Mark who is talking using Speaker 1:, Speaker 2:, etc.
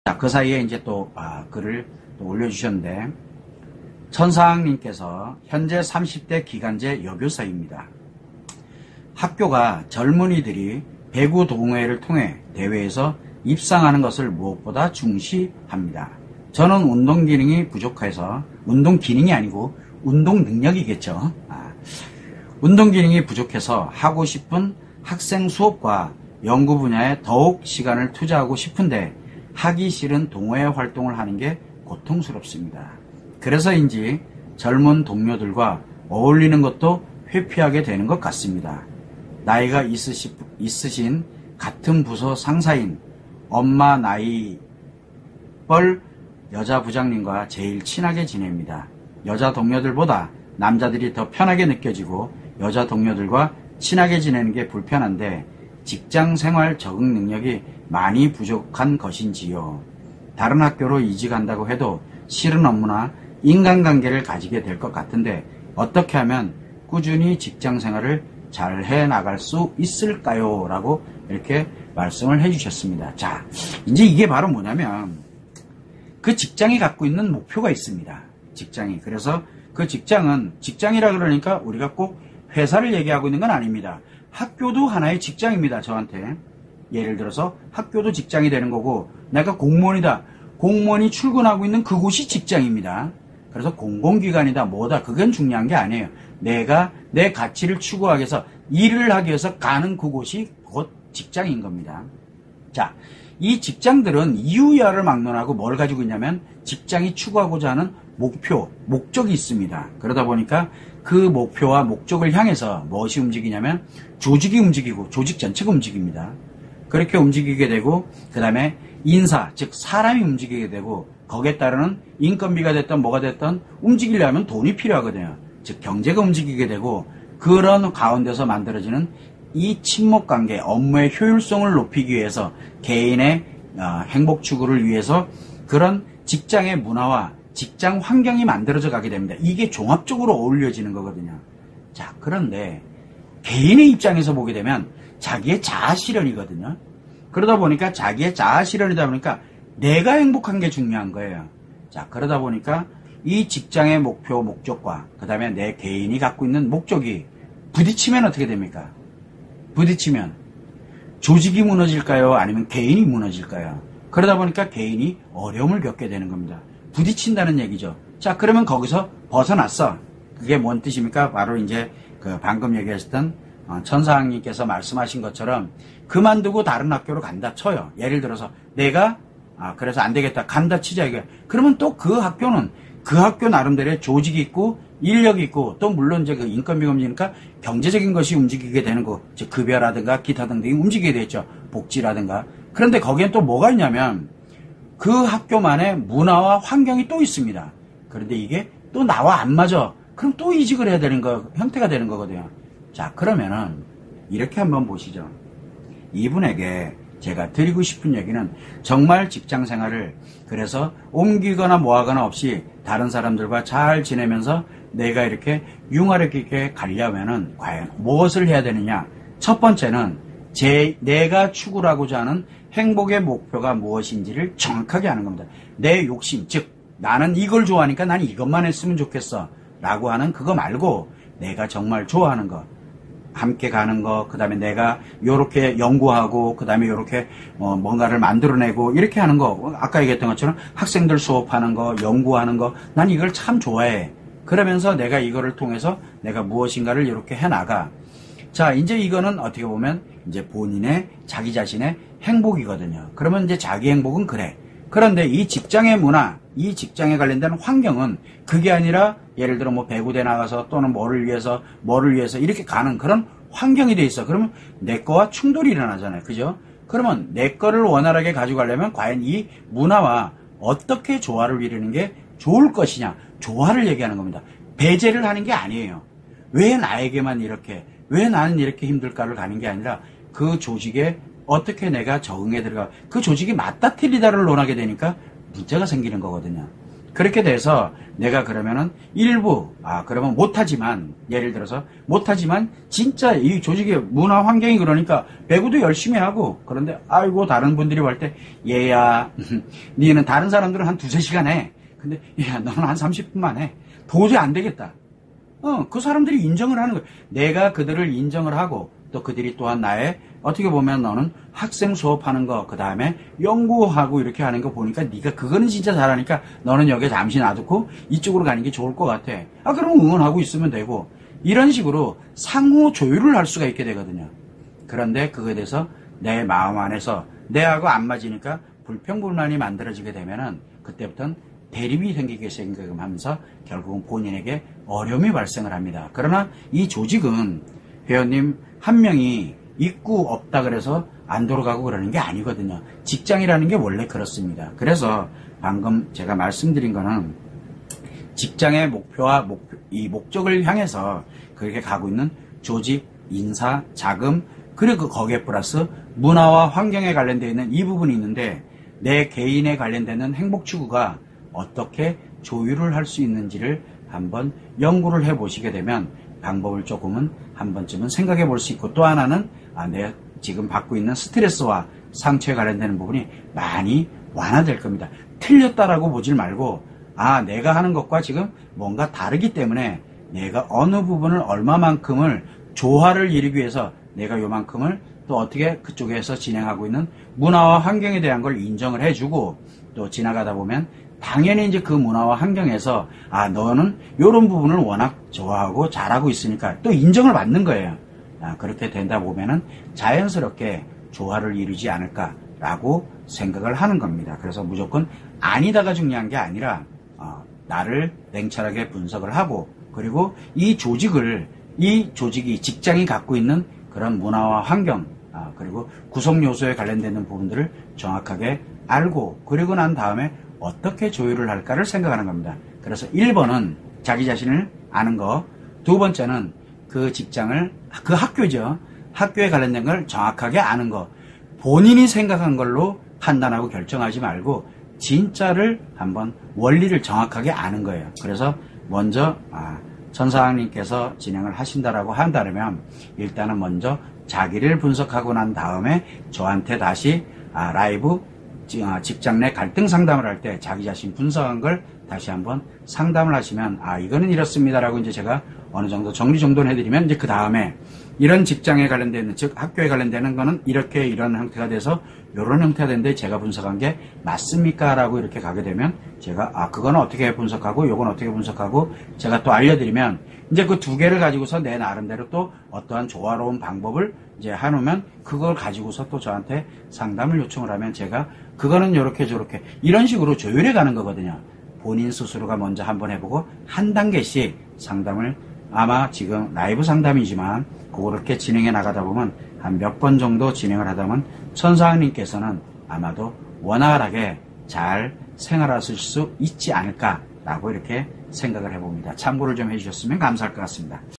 Speaker 1: 자, 그 사이에 이제 또 글을 또 올려주셨는데, 천사학님께서 현재 30대 기간제 여교사입니다. 학교가 젊은이들이 배구 동호회를 통해 대회에서 입상하는 것을 무엇보다 중시합니다. 저는 운동 기능이 부족해서, 운동 기능이 아니고 운동 능력이겠죠. 운동 기능이 부족해서 하고 싶은 학생 수업과 연구 분야에 더욱 시간을 투자하고 싶은데 하기 싫은 동호회 활동을 하는 게 고통스럽습니다. 그래서인지 젊은 동료들과 어울리는 것도 회피하게 되는 것 같습니다. 나이가 있으신 같은 부서 상사인 엄마 나이 뻘 여자 부장님과 제일 친하게 지냅니다. 여자 동료들보다 남자들이 더 편하게 느껴지고 여자 동료들과 친하게 지내는 게 불편한데 직장 생활 적응 능력이 많이 부족한 것인지요. 다른 학교로 이직한다고 해도 싫은 업무나 인간관계를 가지게 될 것 같은데 어떻게 하면 꾸준히 직장 생활을 잘 해나갈 수 있을까요? 라고 이렇게 말씀을 해주셨습니다. 자, 이제 이게 바로 뭐냐면 그 직장이 갖고 있는 목표가 있습니다. 직장이. 그래서 그 직장은 직장이라 그러니까 우리가 꼭 회사를 얘기하고 있는 건 아닙니다. 학교도 하나의 직장입니다. 저한테. 예를 들어서 학교도 직장이 되는 거고 내가 공무원이다. 공무원이 출근하고 있는 그곳이 직장입니다. 그래서 공공기관이다 뭐다 그건 중요한 게 아니에요. 내가 내 가치를 추구하기 위해서 일을 하기 위해서 가는 그곳이 곧 직장인 겁니다. 자, 이 직장들은 이유야를 막론하고 뭘 가지고 있냐면 직장이 추구하고자 하는 목표, 목적이 있습니다. 그러다 보니까 그 목표와 목적을 향해서 무엇이 움직이냐면 조직이 움직이고 조직 전체가 움직입니다. 그렇게 움직이게 되고 그 다음에 인사, 즉 사람이 움직이게 되고 거기에 따르는 인건비가 됐든 뭐가 됐든 움직이려면 돈이 필요하거든요. 즉 경제가 움직이게 되고 그런 가운데서 만들어지는 이 친목관계, 업무의 효율성을 높이기 위해서 개인의 행복 추구를 위해서 그런 직장의 문화와 직장 환경이 만들어져 가게 됩니다. 이게 종합적으로 어울려지는 거거든요. 자, 그런데 개인의 입장에서 보게 되면 자기의 자아 실현이거든요. 그러다 보니까 자기의 자아 실현이다 보니까 내가 행복한 게 중요한 거예요. 자, 그러다 보니까 이 직장의 목표, 목적과 그 다음에 내 개인이 갖고 있는 목적이 부딪히면 어떻게 됩니까? 부딪히면 조직이 무너질까요? 아니면 개인이 무너질까요? 그러다 보니까 개인이 어려움을 겪게 되는 겁니다. 부딪힌다는 얘기죠. 자, 그러면 거기서 벗어났어. 그게 뭔 뜻입니까? 바로 이제 그 방금 얘기하셨던 천사학님께서 말씀하신 것처럼 그만두고 다른 학교로 간다 쳐요. 예를 들어서 내가 그래서 안 되겠다 간다 치자 이게. 그러면 또 그 학교는 그 학교 나름대로의 조직이 있고 인력이 있고 또 물론 이제 그 인건비가 움직이니까 경제적인 것이 움직이게 되는 거, 즉 급여라든가 기타 등등이 움직이게 되죠. 복지라든가. 그런데 거기엔 또 뭐가 있냐면 그 학교만의 문화와 환경이 또 있습니다. 그런데 이게 또 나와 안 맞아. 그럼 또 이직을 해야 되는 거 형태가 되는 거거든요. 자, 그러면은 이렇게 한번 보시죠. 이분에게 제가 드리고 싶은 얘기는 정말 직장 생활을 그래서 옮기거나 뭐하거나 없이 다른 사람들과 잘 지내면서 내가 이렇게 융화력 있게 가려면은 과연 무엇을 해야 되느냐? 첫 번째는 내가 추구하고자 하는 행복의 목표가 무엇인지를 정확하게 아는 겁니다. 내 욕심, 즉 나는 이걸 좋아하니까 난 이것만 했으면 좋겠어 라고 하는 그거 말고 내가 정말 좋아하는 거, 함께 가는 거, 그 다음에 내가 요렇게 연구하고 그 다음에 요렇게 뭔가를 만들어내고 이렇게 하는 거, 아까 얘기했던 것처럼 학생들 수업하는 거, 연구하는 거, 난 이걸 참 좋아해. 그러면서 내가 이거를 통해서 내가 무엇인가를 이렇게 해나가. 자, 이제 이거는 어떻게 보면 이제 본인의 자기 자신의 행복이거든요. 그러면 이제 자기 행복은 그래. 그런데 이 직장의 문화, 이 직장에 관련된 환경은 그게 아니라 예를 들어 뭐 배구대 나가서 또는 뭐를 위해서 이렇게 가는 그런 환경이 돼 있어. 그러면 내 거와 충돌이 일어나잖아요. 그죠? 그러면 내 거를 원활하게 가져가려면 과연 이 문화와 어떻게 조화를 이루는 게 좋을 것이냐. 조화를 얘기하는 겁니다. 배제를 하는 게 아니에요. 왜 나에게만 이렇게, 왜 나는 이렇게 힘들까를 가는 게 아니라 그 조직에 어떻게 내가 적응해 들어가, 그 조직이 맞다 틀리다를 논하게 되니까 문제가 생기는 거거든요. 그렇게 돼서 내가 그러면은 일부, 그러면 못하지만, 예를 들어서 못하지만 진짜 이 조직의 문화 환경이 그러니까 배구도 열심히 하고, 그런데 아이고 다른 분들이 볼 때 얘야 니는 다른 사람들은 한 두세 시간 해. 근데 야 너는 한 30분만 해. 도저히 안 되겠다. 그 사람들이 인정을 하는 거예요. 내가 그들을 인정을 하고 또 그들이 또한 나의 어떻게 보면 너는 학생 수업하는 거 그 다음에 연구하고 이렇게 하는 거 보니까 네가 그거는 진짜 잘하니까 너는 여기에 잠시 놔두고 이쪽으로 가는 게 좋을 것 같아. 그럼 응원하고 있으면 되고 이런 식으로 상호 조율을 할 수가 있게 되거든요. 그런데 그거에 대해서 내 마음 안에서 내하고 안 맞으니까 불평불만이 만들어지게 되면은 그때부터는 대립이 생기게 생각하면서 결국은 본인에게 어려움이 발생을 합니다. 그러나 이 조직은 회원님 한 명이 있고 없다 그래서 안 돌아가고 그러는 게 아니거든요. 직장이라는 게 원래 그렇습니다. 그래서 방금 제가 말씀드린 거는 직장의 목표와 이 목적을 향해서 그렇게 가고 있는 조직, 인사, 자금, 그리고 거기에 플러스 문화와 환경에 관련되어 있는 이 부분이 있는데 내 개인에 관련되는 행복 추구가 어떻게 조율을 할 수 있는지를 한번 연구를 해보시게 되면 방법을 조금은 한 번쯤은 생각해 볼 수 있고 또 하나는 내가 지금 받고 있는 스트레스와 상처에 관련되는 부분이 많이 완화될 겁니다. 틀렸다라고 보질 말고 내가 하는 것과 지금 뭔가 다르기 때문에 내가 어느 부분을 얼마만큼을 조화를 이루기 위해서 내가 요만큼을 또 어떻게 그쪽에서 진행하고 있는 문화와 환경에 대한 걸 인정을 해주고 또 지나가다 보면 당연히 이제 그 문화와 환경에서 너는 이런 부분을 워낙 좋아하고 잘하고 있으니까 또 인정을 받는 거예요. 그렇게 된다 보면은 자연스럽게 조화를 이루지 않을까라고 생각을 하는 겁니다. 그래서 무조건 아니다가 중요한 게 아니라 나를 냉철하게 분석을 하고 그리고 이 조직이 직장이 갖고 있는 그런 문화와 환경 그리고 구성 요소에 관련되는 부분들을 정확하게 알고 그리고 난 다음에 어떻게 조율을 할까를 생각하는 겁니다. 그래서 1번은 자기 자신을 아는 거, 두 번째는 그 직장을, 그 학교죠. 학교에 관련된 걸 정확하게 아는 거. 본인이 생각한 걸로 판단하고 결정하지 말고 진짜를 한번 원리를 정확하게 아는 거예요. 그래서 먼저 천사장님께서 진행을 하신다라고 한다면 일단은 먼저 자기를 분석하고 난 다음에 저한테 다시 라이브 직장 내 갈등 상담을 할 때 자기 자신 분석한 걸 다시 한번 상담을 하시면 이거는 이렇습니다라고 이제 제가 어느 정도 정리정돈 해드리면 이제 그 다음에 이런 직장에 관련되는 즉 학교에 관련되는 거는 이렇게 이런 형태가 돼서 이런 형태가 되는데 제가 분석한 게 맞습니까? 라고 이렇게 가게 되면 제가 그거는 어떻게 분석하고 요건 어떻게 분석하고 제가 또 알려드리면 이제 그 두 개를 가지고서 내 나름대로 또 어떠한 조화로운 방법을 이제 해놓으면 그걸 가지고서 또 저한테 상담을 요청을 하면 제가 그거는 요렇게 저렇게 이런 식으로 조율해 가는 거거든요. 본인 스스로가 먼저 한번 해보고 한 단계씩 상담을 아마 지금 라이브 상담이지만 그렇게 진행해 나가다 보면 한 몇 번 정도 진행을 하다 보면 천사님께서는 아마도 원활하게 잘 생활하실 수 있지 않을까라고 이렇게 생각을 해봅니다. 참고를 좀 해주셨으면 감사할 것 같습니다.